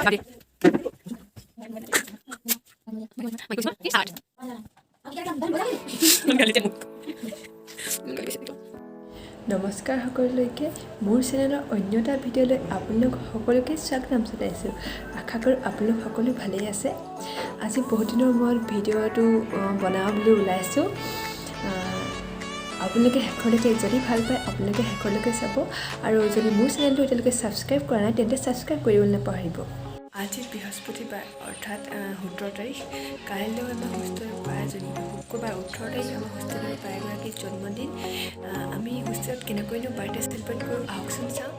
নমস্কাৰ সকলোকে মোৰ চেনেলৰ অন্য এটা ভিডিঅ'লৈ আপোনালোক সকলোকে স্বাগতম জনাইছোঁ। আশা কৰোঁ আপোনালোক সকলো ভালেই আছে। আজি বহুত দিনৰ মূৰত ভিডিঅ'টো বনাওঁ বুলি ওলাইছোঁ। আপোনালোকে শেষলৈকে যদি ভাল পায় আপোনালোকে শেষলৈকে চাব আৰু যদি মোৰ চেনেলটো এতিয়ালৈকে ছাবস্ক্ৰাইব কৰা নাই তেন্তে ছাবস্ক্ৰাইব কৰিবলৈ নাপাহৰিব। আজি বৃহস্পতিবাৰ অৰ্থাৎ 17 তাৰিখ। কাইলৈ আমাৰ হোষ্টেলৰ প্ৰায়জনী শুক্ৰবাৰ 18 তাৰিখ আমাৰ হোষ্টেলৰ প্ৰায়গৰাকীৰ জন্মদিন। আমি হোষ্টেলত কেনেকৈনো বাৰ্থডে চেলিব্ৰেট কৰোঁ আহকচোন চাওঁ।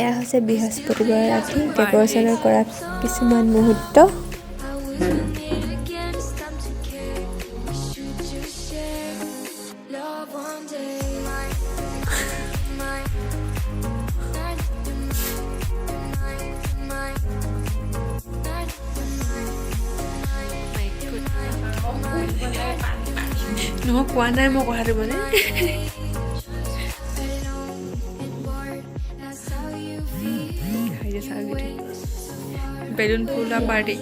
এয়া হৈছে বৃহস্পতিবাৰ ৰাতি ডেকৰেশ্যনৰ কৰা কিছুমান মুহূৰ্ত। নহয় কোৱা নাই মই কথাটো মানে বেলুন ফুলা পাৰ্টি।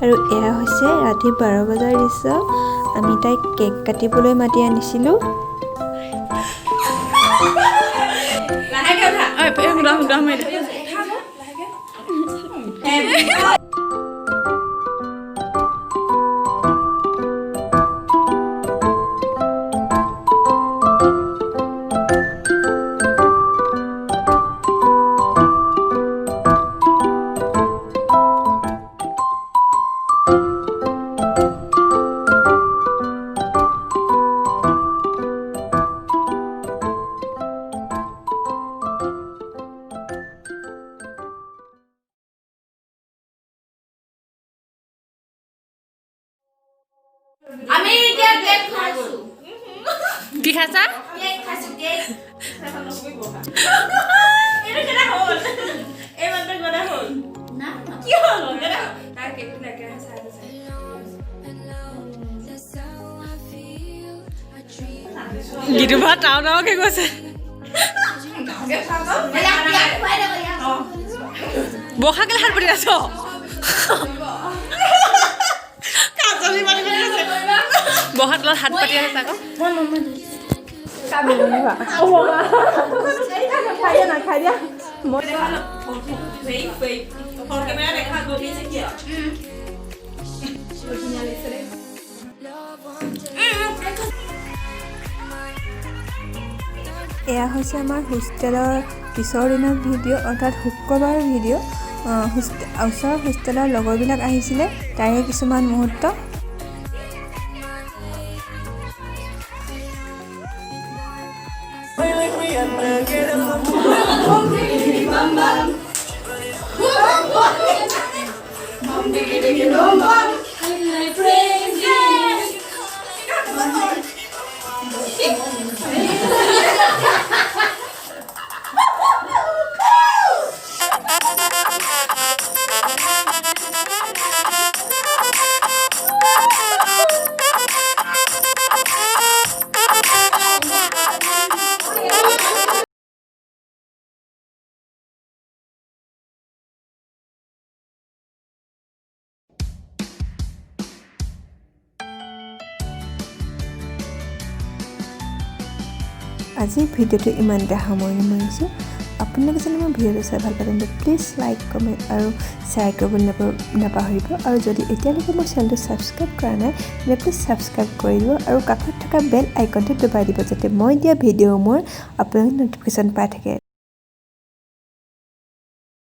আৰু এয়া হৈছে ৰাতি 12 বজাৰ দৃশ্য। আমি তাইক কেক কাটিবলৈ মাতি আনিছিলোঁ। আমি এতিয়া কেক খাইছো। কি খাইছা? কেক খাইছো কেক। এটা কেটা হল। এই মাত্ৰ গডা হল। না কি হল? গডা তাৰ কেকটো লাগে চাই আছে। গিটু ভাত টাও কি কৈছে? বহা কেলে হাত পাতি আছ? বহাত লগত হাত পাতি আছে আকৌ। এয়া হৈছে আমাৰ হোষ্টেলৰ পিছৰ দিনৰ ভিডিঅ' অৰ্থাৎ শুক্ৰবাৰৰ ভিডিঅ'। ওচৰৰ হোষ্টেলৰ লগৰবিলাক আহিছিলে তাৰে কিছুমান মুহূৰ্ত। আজিৰ ভিডিঅ'টো ইমানতে সামৰণি মাৰিছোঁ আপোনালোকে যদি মোৰ ভিডিঅ'টো চাই ভাল পায় তেন্তে প্লিজ লাইক কমেণ্ট আৰু শ্বেয়াৰ কৰিবলৈ নাপাহৰিব আৰু যদি এতিয়ালৈকে মোৰ চেনেলটো ছাবস্ক্ৰাইব কৰা নাই তেন্তে প্লিজ ছাবস্ক্ৰাইব কৰি দিব আৰু কাষত থকা বেল আইকনটো দবাই দিব যাতে মই দিয়া ভিডিঅ' মোৰ আপোনালোকে ন'টিফিকেশ্যন পাই থাকে